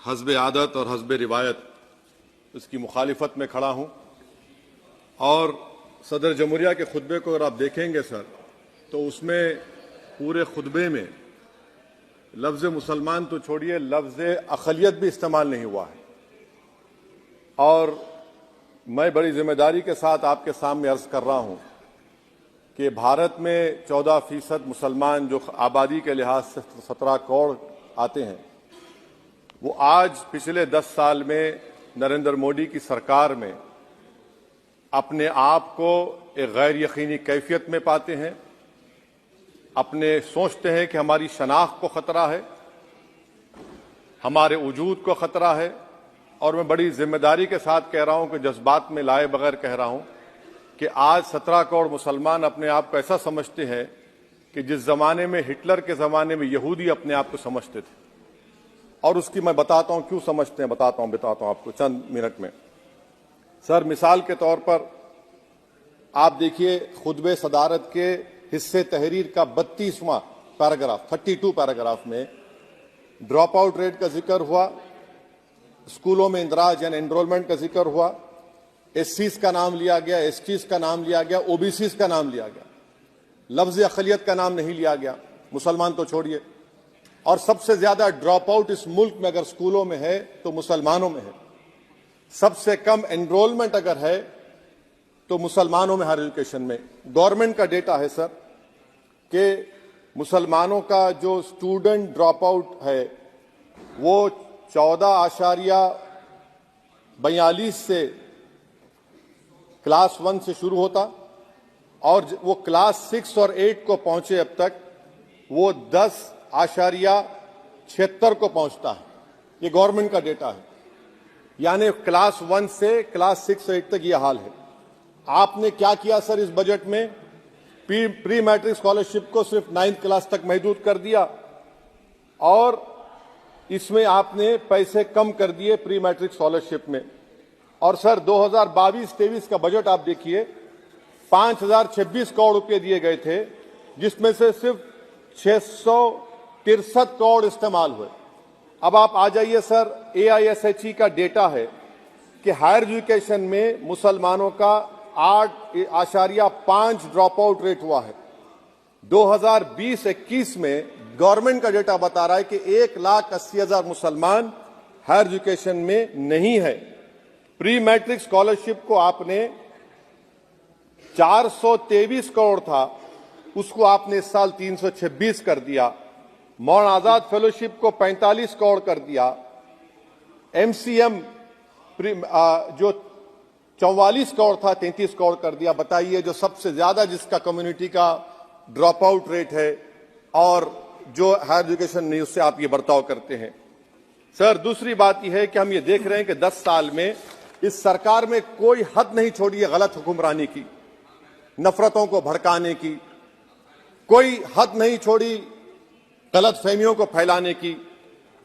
हस्ब आदत और हस्ब रिवायत इसकी मुखालिफत में खड़ा हूं। और सदर जमहूरिया के खुतबे को अगर आप देखेंगे सर, तो उसमें पूरे खुतबे में लफ्ज़ मुसलमान तो छोड़िए, लफ्ज़ अक़लियत भी इस्तेमाल नहीं हुआ है। और मैं बड़ी जिम्मेदारी के साथ आपके सामने अर्ज कर रहा हूं कि भारत में 14% मुसलमान जो आबादी के लिहाज से 17 करोड़ आते हैं, वो आज पिछले 10 साल में नरेंद्र मोदी की सरकार में अपने आप को एक गैर यकीनी कैफियत में पाते हैं, अपने सोचते हैं कि हमारी शनाख्त को खतरा है, हमारे वजूद को खतरा है। और मैं बड़ी जिम्मेदारी के साथ कह रहा हूं कि जज्बात में लाए बगैर कह रहा हूं कि आज 17 करोड़ मुसलमान अपने आप को ऐसा समझते हैं कि जिस जमाने में हिटलर के जमाने में यहूदी अपने आप को समझते थे। और उसकी मैं बताता हूं क्यों समझते हैं, बताता हूं आपको चंद मिनट में। सर, मिसाल के तौर पर आप देखिए खुतबे सदारत के हिस्से तहरीर का 32वां पैराग्राफ 32 पैराग्राफ में ड्रॉप आउट रेट का जिक्र हुआ, स्कूलों में इंदराज यानी एनरोलमेंट का जिक्र हुआ, एससीज का नाम लिया गया, एसटीज का नाम लिया गया, ओबीसीज का नाम लिया गया, लफ्ज अक़लियत का नाम नहीं लिया गया, मुसलमान तो छोड़िए। और सबसे ज्यादा ड्रॉप आउट इस मुल्क में अगर स्कूलों में है तो मुसलमानों में है। सबसे कम एनरोलमेंट अगर है तो मुसलमानों में, हायर एजुकेशन में। गवर्नमेंट का डेटा है सर कि मुसलमानों का जो स्टूडेंट ड्रॉप आउट है वो 14.42 से क्लास 1 से शुरू होता और वो क्लास 6 और 8 को पहुंचे अब तक वो 10.76 को पहुंचता है। ये गवर्नमेंट का डेटा है, यानी क्लास 1 से क्लास 6 8 तक ये हाल है। आपने क्या किया सर इस बजट में? प्री मैट्रिक स्कॉलरशिप को सिर्फ 9th क्लास तक महदूद कर दिया और इसमें आपने पैसे कम कर दिए प्री मैट्रिक स्कॉलरशिप में। और सर 2022-23 का बजट आप देखिए, 5026 करोड़ रुपए दिए गए थे, जिसमें से सिर्फ 663 करोड़ इस्तेमाल हुए। अब आप आ जाइए सर, AISHE का डेटा है कि हायर एजुकेशन में मुसलमानों का 8.5 ड्रॉप आउट रेट हुआ है। 2020-21 में गवर्नमेंट का डेटा बता रहा है कि 1,80,000 मुसलमान हायर एजुकेशन में नहीं है। प्री मैट्रिक स्कॉलरशिप को आपने 423 करोड़ था, उसको आपने इस साल 326 कर दिया। मौलाना आजाद फेलोशिप को 45 करोड़ कर दिया। MCM जो 44 करोड़ था 33 करोड़ कर दिया। बताइए, जो सबसे ज्यादा जिसका कम्युनिटी का ड्रॉप आउट रेट है और जो हायर एजुकेशन नहीं, उससे आप ये बर्ताव करते हैं। सर, दूसरी बात यह है कि हम ये देख रहे हैं कि 10 साल में इस सरकार में कोई हद नहीं छोड़ी है गलत हुक्मरानी की, नफरतों को भड़काने की, कोई हद नहीं छोड़ी गलत फहमियों को फैलाने की,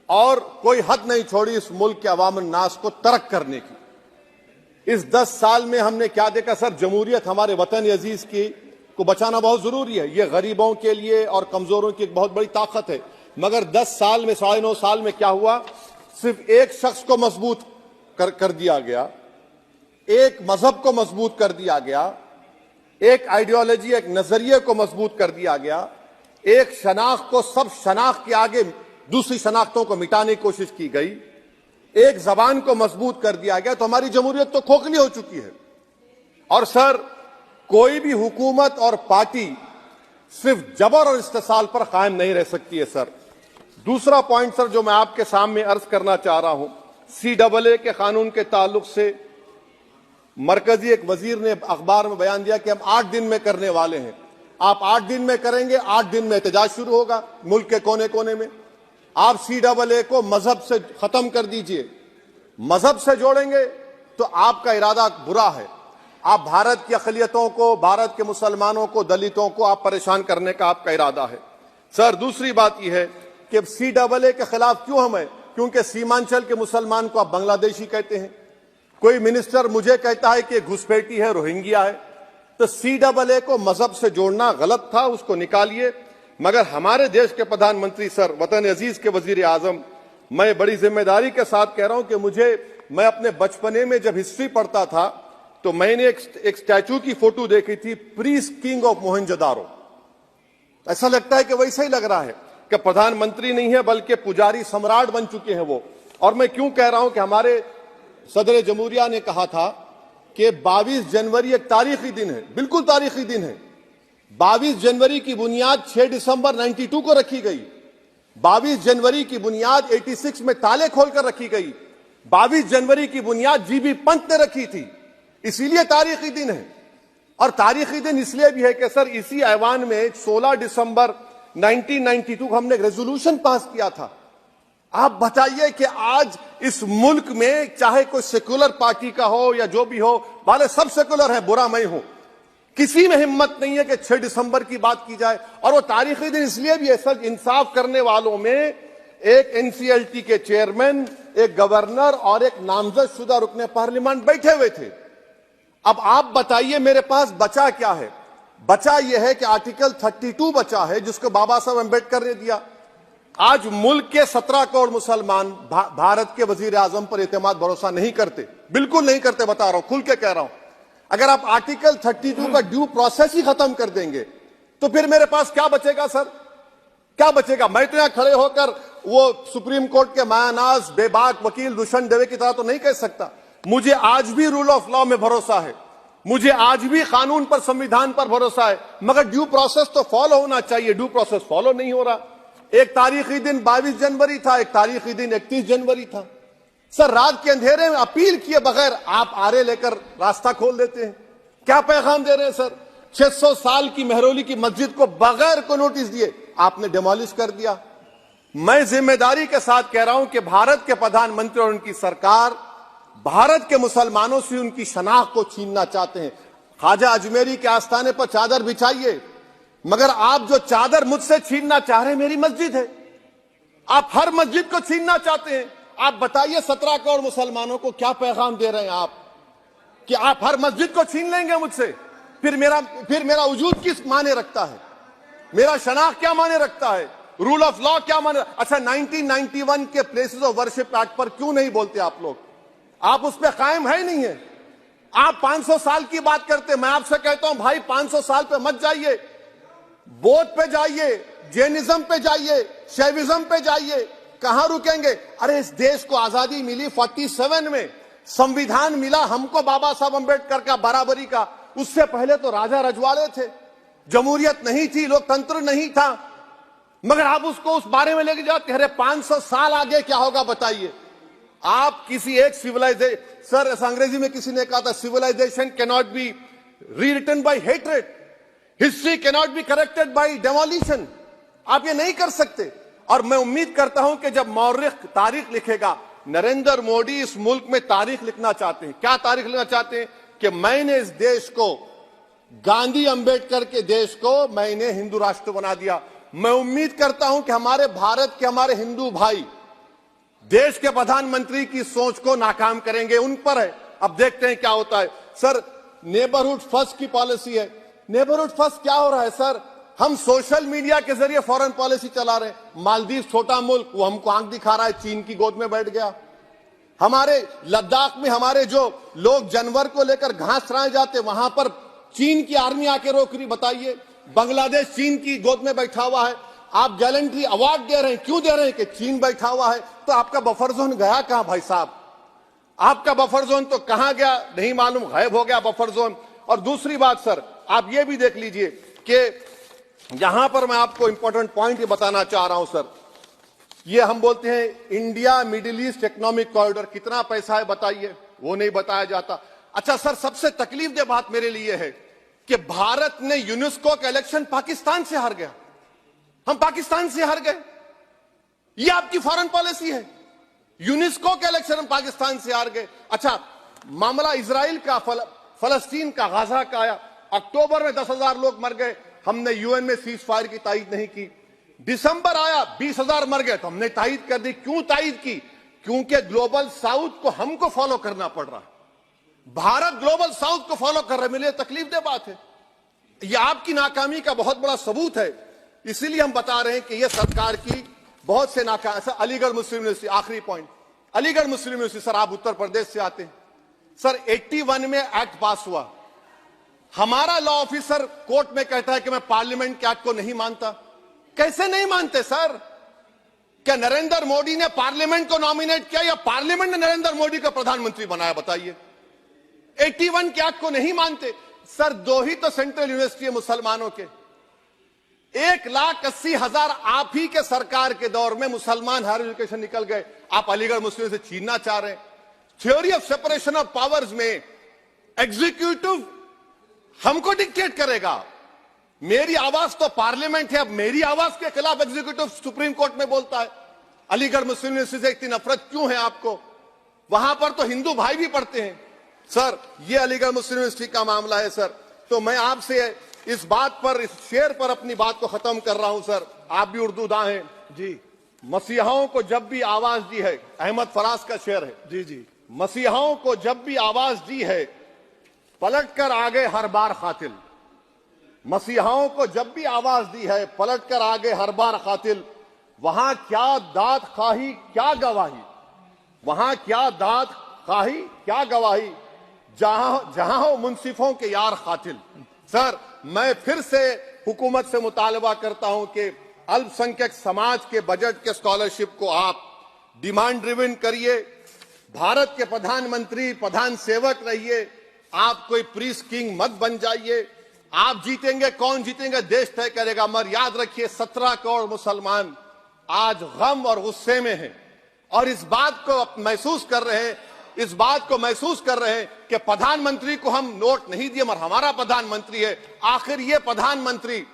और कोई हद नहीं छोड़ी इस मुल्क के अवाम नास को तर्क करने की। इस 10 साल में हमने क्या देखा सर? जमहूरियत हमारे वतन अजीज की को बचाना बहुत जरूरी है। ये गरीबों के लिए और कमजोरों की एक बहुत बड़ी ताकत है। मगर 10 साल में, 9.5 साल में क्या हुआ? सिर्फ एक शख्स को मजबूत कर दिया गया, एक मजहब को मजबूत कर दिया गया, एक आइडियोलॉजी, एक नजरिए को मजबूत कर दिया गया, एक शनाख्त को सब शनाख्त के आगे दूसरी शनाख्तों को मिटाने की कोशिश की गई, एक जबान को मजबूत कर दिया गया। तो हमारी जमहूरियत तो खोखली हो चुकी है। और सर, कोई भी हुकूमत और पार्टी सिर्फ जबर और इस्तेसाल पर कायम नहीं रह सकती है सर। दूसरा पॉइंट सर जो मैं आपके सामने अर्ज करना चाह रहा हूं, CAA के कानून के ताल्लुक से मरकजी एक वजीर ने अखबार में बयान दिया कि हम 8 दिन में करने वाले हैं। आप 8 दिन में करेंगे, 8 दिन में एहतजाज शुरू होगा मुल्क के कोने कोने में। आप CAA को मजहब से खत्म कर दीजिए, मजहब से जोड़ेंगे तो आपका इरादा बुरा है। आप भारत की अक़लियतों को, भारत के मुसलमानों को, दलितों को आप परेशान करने का आपका इरादा है। सर, दूसरी बात यह है कि CAA के खिलाफ क्यों हम हैं? क्योंकि सीमांचल के मुसलमान को आप बांग्लादेशी कहते हैं। कोई मिनिस्टर मुझे कहता है कि घुसपैठी है, रोहिंग्या है। तो CAA को मजहब से जोड़ना गलत था, उसको निकालिए। मगर हमारे देश के प्रधानमंत्री सर, वतन अजीज के वजीर आजम मैं बड़ी जिम्मेदारी के साथ कह रहा हूं कि मैं अपने बचपने में जब हिस्ट्री पढ़ता था तो मैंने एक स्टैचू की फोटो देखी थी, प्रीस्ट किंग ऑफ मोहनजोदारो। ऐसा लगता है कि वैसा ही लग रहा है कि प्रधानमंत्री नहीं है बल्कि पुजारी सम्राट बन चुके हैं वो। और मैं क्यों कह रहा हूं कि हमारे सदर जमहूरिया ने कहा था कि 22 जनवरी एक तारीखी दिन है, बिल्कुल तारीखी दिन है। 22 जनवरी की बुनियाद 6 दिसंबर 92 को रखी गई। 22 जनवरी की बुनियाद 86 में ताले खोलकर रखी गई। 22 जनवरी की बुनियाद जीबी पंत ने रखी थी, इसीलिए तारीखी दिन है। और तारीखी दिन इसलिए भी है कि सर इसी ऐवान में 16 दिसंबर 1992 को हमने एक रेजोल्यूशन पास किया था। आप बताइए कि आज इस मुल्क में चाहे कोई सेकुलर पार्टी का हो या जो भी हो, वाले सब सेकुलर है, बुरा मैं हूं, किसी में हिम्मत नहीं है कि 6 दिसंबर की बात की जाए। और वो तारीखी दिन इसलिए भी है सर, इंसाफ करने वालों में एक एनसीएलटी के चेयरमैन, एक गवर्नर और एक नामजद शुदा रुकने पार्लियामेंट बैठे हुए थे। अब आप बताइए मेरे पास बचा क्या है? बचा यह है कि आर्टिकल 32 बचा है जिसको बाबा साहब अम्बेडकर ने दिया। आज मुल्क के 17 करोड़ मुसलमान भारत के वजीर आजम पर एतमाद भरोसा नहीं करते, बिल्कुल नहीं करते, बता रहा हूं, खुल के कह रहा हूं। अगर आप आर्टिकल 32 का ड्यू प्रोसेस ही खत्म कर देंगे तो फिर मेरे पास क्या बचेगा सर? क्या बचेगा? मैं तो यहां खड़े होकर वो सुप्रीम कोर्ट के मायानाज बेबाक वकील दुष्यंत दवे की तरह तो नहीं कह सकता। मुझे आज भी रूल ऑफ लॉ में भरोसा है, मुझे आज भी कानून पर, संविधान पर भरोसा है, मगर ड्यू प्रोसेस तो फॉलो होना चाहिए। ड्यू प्रोसेस फॉलो नहीं हो रहा। एक तारीखी दिन 22 जनवरी था, एक तारीखी दिन 31 जनवरी था। सर रात के अंधेरे में अपील किए बगैर आप आरे लेकर रास्ता खोल देते हैं। क्या पैगाम दे रहे हैं सर? 600 साल की मेहरौली की मस्जिद को बगैर को नोटिस दिए आपने डिमोलिश कर दिया। मैं जिम्मेदारी के साथ कह रहा हूं कि भारत के प्रधानमंत्री और उनकी सरकार भारत के मुसलमानों से उनकी शनाख्त को छीनना चाहते हैं। ख्वाजा अजमेरी के आस्थाने पर चादर बिछाइए, मगर आप जो चादर मुझसे छीनना चाह रहे हैं मेरी मस्जिद है, आप हर मस्जिद को छीनना चाहते हैं। आप बताइए 17 करोड़ मुसलमानों को क्या पैगाम दे रहे हैं आप कि आप हर मस्जिद को छीन लेंगे मुझसे? फिर मेरा वजूद किस माने रखता है? मेरा शनाख्त क्या माने रखता है? रूल ऑफ लॉ क्या माने? अच्छा 1991 के प्लेसेस ऑफ वर्शिप एक्ट पर क्यों नहीं बोलते आप लोग? आप उस पर कायम है नहीं है। आप 500 साल की बात करते, मैं आपसे कहता हूं भाई 500 साल पे मत जाइए, बौद्ध पे जाइए, जैनिज्म पे जाइए, शैविज्म पे जाइए, कहां रुकेंगे? अरे इस देश को आजादी मिली 47 में, संविधान मिला हमको बाबा साहब अम्बेडकर का बराबरी का। उससे पहले तो राजा रजवाड़े थे, जमहूरियत नहीं थी, लोकतंत्र नहीं था, मगर आप उसको उस बारे में लेके जाते। अरे 500 साल आगे क्या होगा बताइए? आप किसी एक सिविलाइजेशन, सर अंग्रेजी में किसी ने कहा था civilisation can not be rewritten by hatred, history can not be corrected by demolition. आप ये नहीं कर सकते। और मैं उम्मीद करता हूं कि जब मौर्रिख तारीख लिखेगा, नरेंद्र मोदी इस मुल्क में तारीख लिखना चाहते हैं। क्या तारीख लिखना चाहते हैं? कि मैंने इस देश को, गांधी अंबेडकर के देश को मैंने हिंदू राष्ट्र बना दिया। मैं उम्मीद करता हूं कि हमारे भारत के हमारे हिंदू भाई देश के प्रधानमंत्री की सोच को नाकाम करेंगे, उन पर है। अब देखते हैं क्या होता है। सर नेबरहुड फर्स्ट की पॉलिसी है। नेबरहुड फर्स्ट क्या हो रहा है सर? हम सोशल मीडिया के जरिए फॉरेन पॉलिसी चला रहे हैं। मालदीव छोटा मुल्क, वो हमको आंख दिखा रहा है, चीन की गोद में बैठ गया। हमारे लद्दाख में हमारे जो लोग जानवर को लेकर घास चराए जाते, वहां पर चीन की आर्मी आके रोक रही। बताइए, बांग्लादेश चीन की गोद में बैठा हुआ है। आप गैलेंट्री अवार्ड दे रहे हैं, क्यों दे रहे हैं? कि चीन बैठा हुआ है। तो आपका बफर जोन गया कहां भाई साहब? आपका बफर जोन तो कहां गया नहीं मालूम, गायब हो गया बफर जोन। और दूसरी बात सर, आप ये भी देख लीजिए कि यहां पर मैं आपको इंपॉर्टेंट पॉइंट ये बताना चाह रहा हूं सर। ये हम बोलते हैं India middle east economic corridor, कितना पैसा है बताइए? वो नहीं बताया जाता। अच्छा सर, सबसे तकलीफदेह बात मेरे लिए है कि भारत ने यूनेस्को का इलेक्शन पाकिस्तान से हार गया। हम पाकिस्तान से हार गए, ये आपकी फॉरेन पॉलिसी है। यूनेस्को के इलेक्शन हम पाकिस्तान से हार गए। अच्छा, मामला इजराइल का, फलस्तीन का, गाजा का आया। अक्टूबर में 10,000 लोग मर गए, हमने यूएन में सीज फायर की तायीद नहीं की। दिसंबर आया, 20,000 मर गए, तो हमने तायीद कर दी। क्यों तायीद की? क्योंकि ग्लोबल साउथ को हमको फॉलो करना पड़ रहा है। भारत ग्लोबल साउथ को फॉलो कर रहा है। मेरे लिए तकलीफदेह बात है। यह आपकी नाकामी का बहुत बड़ा सबूत है। इसीलिए हम बता रहे हैं कि यह सरकार की बहुत से नाका सर, अलीगढ़ मुस्लिम यूनिवर्सिटी, आखिरी पॉइंट, अलीगढ़ मुस्लिम यूनिवर्सिटी, सर आप उत्तर प्रदेश से आते हैं सर, 81 में एक्ट पास हुआ, हमारा लॉ ऑफिसर कोर्ट में कहता है कि मैं पार्लियामेंट के एक्ट को नहीं मानता। कैसे नहीं मानते सर? क्या नरेंद्र मोदी ने पार्लियामेंट को नॉमिनेट किया या पार्लियामेंट ने नरेंद्र मोदी को प्रधानमंत्री बनाया? बताइए। 81 के एक्ट को नहीं मानते सर। 2 ही तो सेंट्रल यूनिवर्सिटी है मुसलमानों के, 1,80,000 आप ही के सरकार के दौर में मुसलमान हायर एजुकेशन निकल गए, आप अलीगढ़ मुस्लिम से छीनना चाह रहे हैं। Theory of separation of powers में एग्जीक्यूटिव हमको डिक्टेट करेगा, मेरी आवाज तो पार्लियामेंट है, अब मेरी आवाज के खिलाफ एग्जीक्यूटिव सुप्रीम कोर्ट में बोलता है। अलीगढ़ मुस्लिम यूनिवर्सिटी से इतनी नफरत क्यों है आपको? वहां पर तो हिंदू भाई भी पढ़ते हैं सर। ये अलीगढ़ मुस्लिम यूनिवर्सिटी का मामला है सर। तो मैं आपसे इस बात पर, इस शेर पर अपनी बात को खत्म कर रहा हूं सर। आप भी उर्दूदां हैं जी। मसीहाओं को जब भी आवाज दी है, अहमद फराज का शेर है जी जी, मसीहाओं को जब भी आवाज दी है पलट कर आ गए हर बार कातिल। मसीहाओं को जब भी आवाज दी है पलट कर आ गए हर बार कातिल। वहां क्या दाद खाही क्या गवाही, वहां क्या दाद खाही क्या गवाही, जहां हो मुंसिफों के यार कातिल। सर मैं फिर से हुकूमत से मुतालबा करता हूं कि अल्पसंख्यक समाज के बजट के स्कॉलरशिप को आप डिमांड ड्रिवन करिए। भारत के प्रधानमंत्री प्रधान सेवक रहिए, आप कोई प्रीस किंग मत बन जाइए। आप जीतेंगे, कौन जीतेंगे देश तय करेगा, मगर याद रखिए 17 करोड़ मुसलमान आज गम और गुस्से में हैं और इस बात को महसूस कर रहे हैं, इस बात को महसूस कर रहे हैं कि प्रधानमंत्री को हम नोट नहीं दिए मगर हमारा प्रधानमंत्री है। आखिर ये प्रधानमंत्री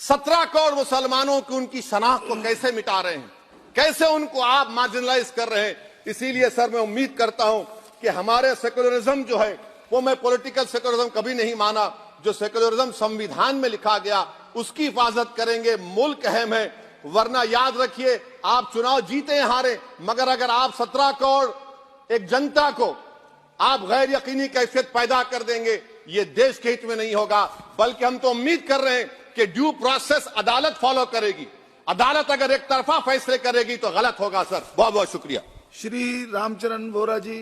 17 करोड़ मुसलमानों की उनकी शनाख्त को कैसे मिटा रहे हैं, कैसे उनको आप मार्जिनलाइज कर रहे हैं। इसीलिए सर मैं उम्मीद करता हूं कि हमारे सेक्युलरिज्म जो है वो, मैं पॉलिटिकल सेक्युलरिज्म कभी नहीं माना, जो सेक्युलरिज्म संविधान में लिखा गया उसकी हिफाजत करेंगे। मुल्क अहम है, वरना याद रखिए आप चुनाव जीते हारे, मगर अगर आप 17 करोड़ एक जनता को आप गैर यकीनी कैफियत पैदा कर देंगे, ये देश के हित में नहीं होगा। बल्कि हम तो उम्मीद कर रहे हैं कि ड्यू प्रोसेस अदालत फॉलो करेगी। अदालत अगर एक तरफा फैसले करेगी तो गलत होगा सर। बहुत बहुत शुक्रिया। श्री रामचरण वोरा जी।